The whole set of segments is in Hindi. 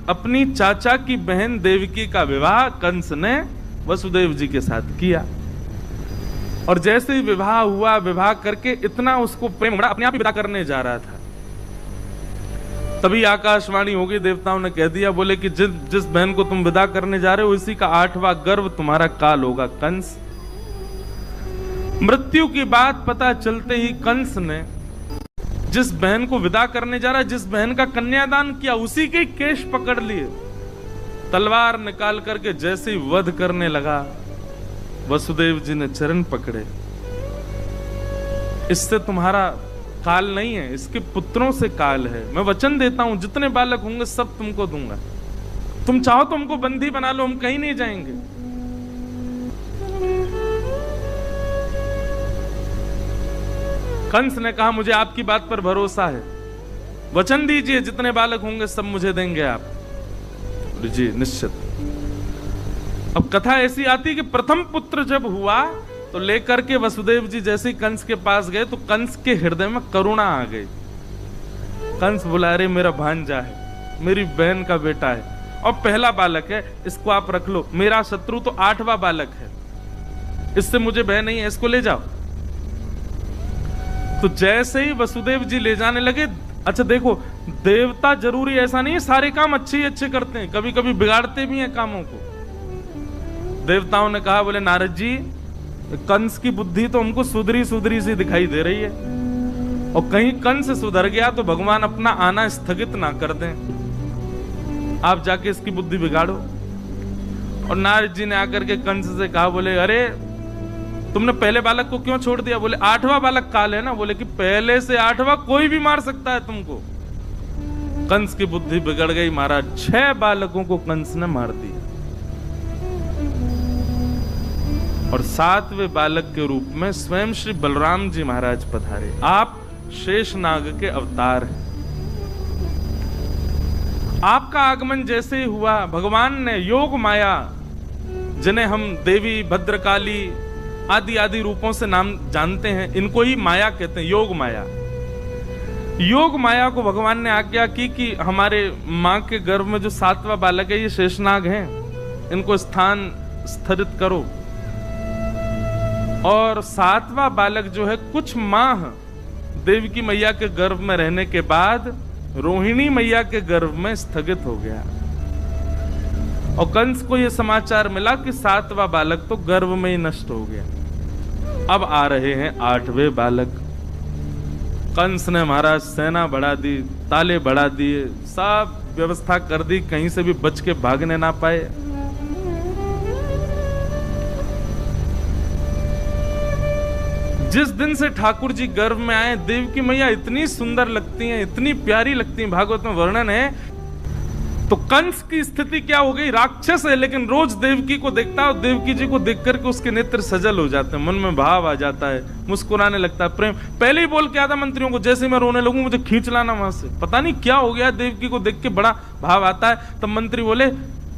अपनी चाचा की बहन देवकी का विवाह कंस ने वसुदेव जी के साथ किया। और जैसे ही विवाह हुआ, विवाह करके इतना उसको प्रेम बढ़ा, अपने आप ही विदा करने जा रहा था, तभी आकाशवाणी हो गई, देवताओं ने कह दिया, बोले कि जिस बहन को तुम विदा करने जा रहे हो इसी का 8वां गर्भ तुम्हारा काल होगा कंस। मृत्यु की बात पता चलते ही कंस ने जिस बहन को विदा करने जा रहा है, जिस बहन का कन्यादान किया, उसी के केश पकड़ लिए, तलवार निकाल करके जैसे ही वध करने लगा, वसुदेव जी ने चरण पकड़े, इससे तुम्हारा काल नहीं है, इसके पुत्रों से काल है। मैं वचन देता हूं जितने बालक होंगे सब तुमको दूंगा, तुम चाहो तो हमको बंदी बना लो, हम कहीं नहीं जाएंगे। कंस ने कहा मुझे आपकी बात पर भरोसा है, वचन दीजिए जितने बालक होंगे सब मुझे देंगे आप। जी निश्चित। अब कथा ऐसी आती कि प्रथम पुत्र जब हुआ तो लेकर के वसुदेव जी जैसे ही कंस के पास गए तो कंस के हृदय में करुणा आ गई। कंस बोला अरे मेरा भांजा है, मेरी बहन का बेटा है और पहला बालक है, इसको आप रख लो, मेरा शत्रु तो 8वां बालक है, इससे मुझे भय नहीं है, इसको ले जाओ। तो जैसे ही वसुदेव जी ले जाने लगे, अच्छा देखो देवता जरूरी ऐसा नहीं है सारे काम अच्छे ही अच्छे करते हैं, कभी कभी बिगाड़ते भी हैं कामों को। देवताओं ने कहा, बोले नारद जी कंस की बुद्धि तो हमको सुधरी सुधरी सी दिखाई दे रही है, और कहीं कंस सुधर गया तो भगवान अपना आना स्थगित ना कर दें, आप जाके इसकी बुद्धि बिगाड़ो। और नारद जी ने आकर के कंस से कहा, बोले अरे तुमने पहले बालक को क्यों छोड़ दिया? बोले 8वां बालक काल है ना। बोले कि पहले से 8वां कोई भी मार सकता है तुमको। कंस की बुद्धि बिगड़ गई महाराज, 6 बालकों को कंस ने मार दिया और 7वें बालक के रूप में स्वयं श्री बलराम जी महाराज पधारे। आप शेषनाग के अवतार हैं। आपका आगमन जैसे ही हुआ, भगवान ने योग माया, जिन्हें हम देवी भद्रकाली आदि आदि रूपों से नाम जानते हैं, इनको ही माया कहते हैं, योग माया। योग माया को भगवान ने आज्ञा की कि हमारे मां के गर्भ में जो 7वां बालक है ये शेषनाग हैं, इनको स्थान स्थिरित करो। और 7वां बालक जो है कुछ माह देवकी मैया के गर्भ में रहने के बाद रोहिणी मैया के गर्भ में स्थगित हो गया। और कंस को यह समाचार मिला कि 7वां बालक तो गर्भ में ही नष्ट हो गया। अब आ रहे हैं 8वें बालक। कंस ने महाराज सेना बढ़ा दी, ताले बढ़ा दिए, सब व्यवस्था कर दी, कहीं से भी बच के भागने ना पाए। जिस दिन से ठाकुर जी गर्भ में आए, देवकी मैया इतनी सुंदर लगती हैं, इतनी प्यारी लगती हैं, भागवत में वर्णन है। तो कंस की स्थिति क्या हो गई? राक्षस है लेकिन रोज देवकी को देखता है और देवकी जी को देख करके उसके नेत्र सजल हो जाते हैं, मन में भाव आ जाता है, मुस्कुराने लगता है, प्रेम। पहले ही बोल के आता मंत्रियों को, जैसे मैं रोने लगूं मुझे खींच लाना वहां से। पता नहीं क्या हो गया, देवकी को देख के बड़ा भाव आता है। तब मंत्री बोले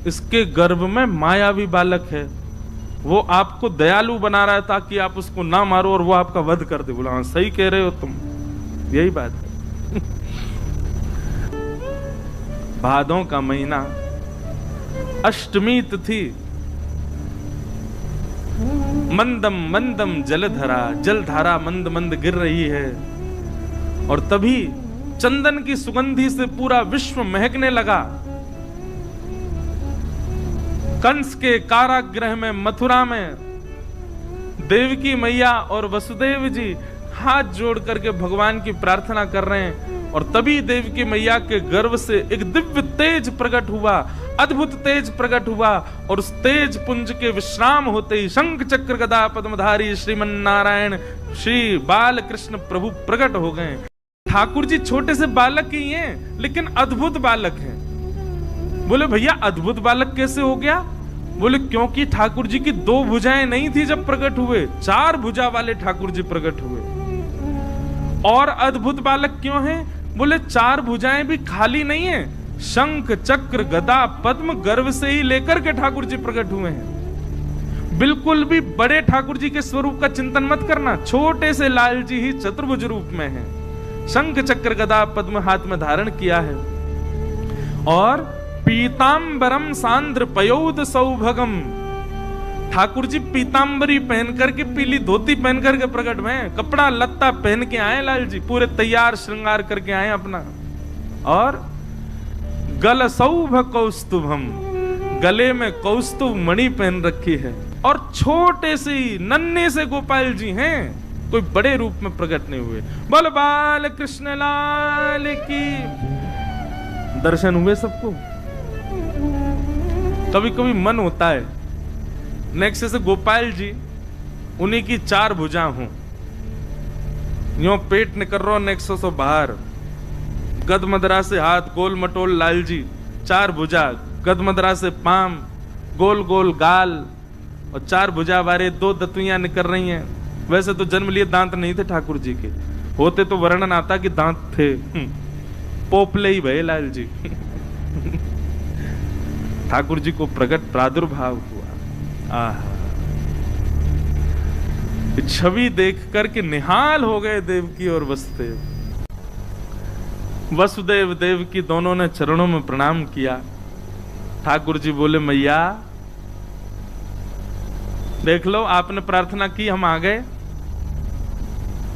इसके गर्भ में मायावी बालक है, वो आपको दयालु बना रहा है ताकि आप उसको ना मारो और वो आपका वध कर दे। बोला हाँ सही कह रहे हो तुम, यही बात है। भादों का महीना, अष्टमी तिथि, मंदम मंदम जलधरा, जलधारा मंद मंद गिर रही है। और तभी चंदन की सुगंधी से पूरा विश्व महकने लगा। कंस के कारागृह में, मथुरा में देवकी मैया और वसुदेव जी हाथ जोड़ करके भगवान की प्रार्थना कर रहे हैं। और तभी देवकी मैया के गर्भ से एक दिव्य तेज प्रकट हुआ, अद्भुत तेज प्रकट हुआ। और उस तेज पुंज के विश्राम होते ही शंख चक्र गदा पद्मधारी श्रीमन नारायण श्री बाल कृष्ण प्रभु प्रकट हो गए। ठाकुर जी छोटे से बालक ही हैं लेकिन अद्भुत बालक हैं। बोले भैया अद्भुत बालक कैसे हो गया? बोले क्योंकि ठाकुर जी की 2 भुजाएं नहीं थी जब प्रकट हुए, 4 भुजा वाले ठाकुर जी प्रकट हुए। और अद्भुत बालक क्यों हैं? बोले 4 भुजाएं भी खाली नहीं है, शंख चक्र गदा पद्म गर्भ से ही लेकर के ठाकुर जी प्रकट हुए हैं। बिल्कुल भी बड़े ठाकुर जी के स्वरूप का चिंतन मत करना, छोटे से लाल जी ही चतुर्भुज रूप में हैं। शंख चक्र गदा पद्म हाथ में धारण किया है। और पीतांबरम सांद्र पयोद सौभगम। ठाकुर जी पीतांबरी पहन करके, पीली धोती पहन करके प्रकट में, कपड़ा लत्ता पहन के आए लाल जी, पूरे तैयार श्रृंगार करके आए अपना। और गल सौभ कौस्तुभम, गले में कौस्तुभ मणि पहन रखी है। और छोटे से ही नन्हे से गोपाल जी हैं, कोई बड़े रूप में प्रकट नहीं हुए। बोल बाल कृष्ण लाल की। दर्शन हुए सबको। कभी कभी मन होता है नेक्स्ट से गोपाल जी उन्हीं की 4 भुजा हूं, यो पेट निकल रहा नेक्स्ट से बाहर, गद मदरा से हाथ, गोल मटोल लाल जी 4 भुजा, गद मदरा से पाम, गोल गोल गाल, और 4 भुजा वाले 2 दतुइयां निकल रही हैं। वैसे तो जन्म लिए दांत नहीं थे ठाकुर जी के, होते तो वर्णन आता कि दांत थे, पोपले ही भये लाल जी। ठाकुर जी को प्रकट प्रादुर्भाव हुआ। छवि देख करके निहाल हो गए देवकी और वसुदेव। वसुदेव देवकी दोनों ने चरणों में प्रणाम किया। ठाकुर जी बोले मैया देख लो, आपने प्रार्थना की, हम आ गए।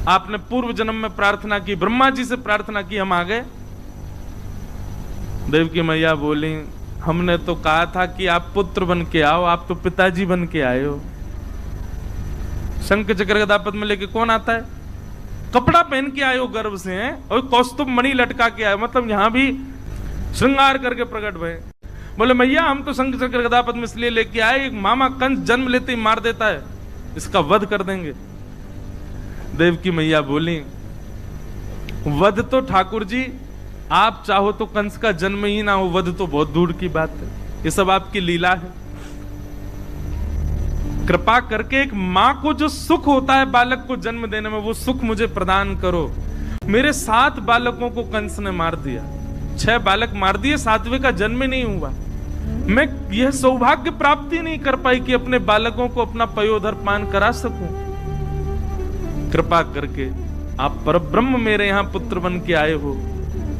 आपने पूर्व जन्म में प्रार्थना की, ब्रह्मा जी से प्रार्थना की, हम आ गए। देवकी मैया बोली हमने तो कहा था कि आप पुत्र बन के आओ, आप तो पिताजी बन के आए हो। शंख चक्र गदा पद्म लेके कौन आता है? कपड़ा पहन के आए हो गर्भ से हैं, और कौस्तुभ मणि लटका के आए, मतलब यहां भी श्रृंगार करके प्रकट भय। बोले मैया हम तो शंख चक्र गदा पद्म इसलिए लेके आए, एक मामा कंस जन्म लेते ही मार देता है, इसका वध कर देंगे। देवकी मैया बोली वध तो ठाकुर जी आप चाहो तो कंस का जन्म ही ना हो, वध तो बहुत दूर की बात है, ये सब आपकी लीला है। कृपा करके एक मां को जो सुख होता है बालक को जन्म देने में, वो सुख मुझे प्रदान करो। मेरे 7 बालकों को कंस ने मार दिया, 6 बालक मार दिए, 7वें का जन्म नहीं हुआ। मैं यह सौभाग्य प्राप्ति नहीं कर पाई कि अपने बालकों को अपना पयोधर पान करा सकूं। कृपा करके आप परब्रह्म मेरे यहां पुत्र बन के आए हो,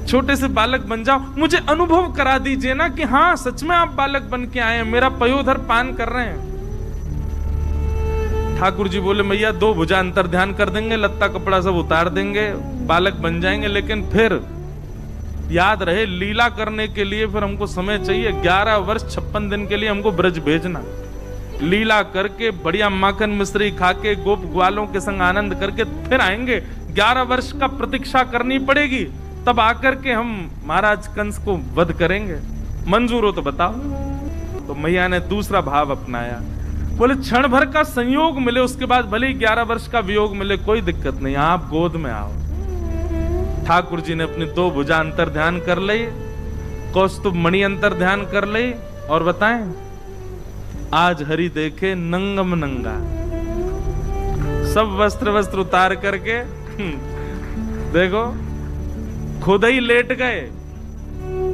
छोटे से बालक बन जाओ, मुझे अनुभव करा दीजिए ना कि हाँ सच में आप बालक बन के आए हैं, मेरा पयोधर पान कर रहे हैं। ठाकुर जी बोले मैया 2 भुजा अंतर ध्यान कर देंगे, लत्ता कपड़ा सब उतार देंगे, बालक बन जाएंगे, लेकिन फिर याद रहे लीला करने के लिए फिर हमको समय चाहिए। 11 वर्ष 56 दिन के लिए हमको ब्रज भेजना, लीला करके बढ़िया माखन मिश्री खा के गोप ग्वालों के संग आनंद करके फिर आएंगे। 11 वर्ष का प्रतीक्षा करनी पड़ेगी, तब आकर के हम महाराज कंस को वध करेंगे। मंजूर हो तो बताओ। तो मैया ने दूसरा भाव अपनाया, बोले क्षण भर का संयोग मिले, उसके बाद भले ही 11 वर्ष का वियोग मिले, कोई दिक्कत नहीं, आप गोद में आओ। ठाकुर जी ने अपनी 2 भुजा अंतर ध्यान कर ली, कौस्तुभ मणि अंतर ध्यान कर ली, और बताएं आज हरि देखे नंगम नंगा, सब वस्त्र उतार करके देखो खुद ही लेट गए,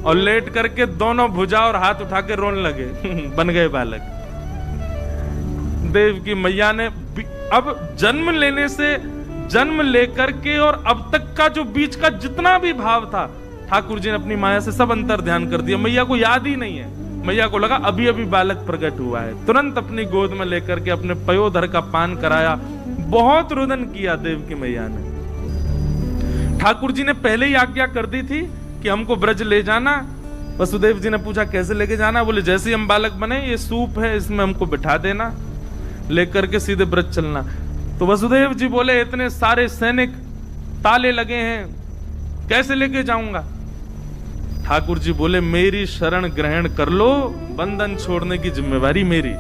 और लेट करके दोनों भुजा और हाथ उठा के रोने लगे। बन गए बालक। देव की मैया ने अब जन्म लेने से, जन्म लेकर के और अब तक का जो बीच का जितना भी भाव था, ठाकुर जी ने अपनी माया से सब अंतर ध्यान कर दिया। मैया को याद ही नहीं है, मैया को लगा अभी अभी बालक प्रकट हुआ है। तुरंत अपनी गोद में लेकर के अपने पयोधर का पान कराया, बहुत रुदन किया देव की मैया ने। ठाकुर जी ने पहले ही आज्ञा कर दी थी कि हमको ब्रज ले जाना। वसुदेव जी ने पूछा कैसे लेके जाना? बोले जैसे ही हम बालक बने, ये सूप है इसमें हमको बिठा देना, लेकर के सीधे ब्रज चलना। तो वसुदेव जी बोले इतने सारे सैनिक, ताले लगे हैं, कैसे लेके जाऊंगा? ठाकुर जी बोले मेरी शरण ग्रहण कर लो, बंधन छोड़ने की जिम्मेवारी मेरी।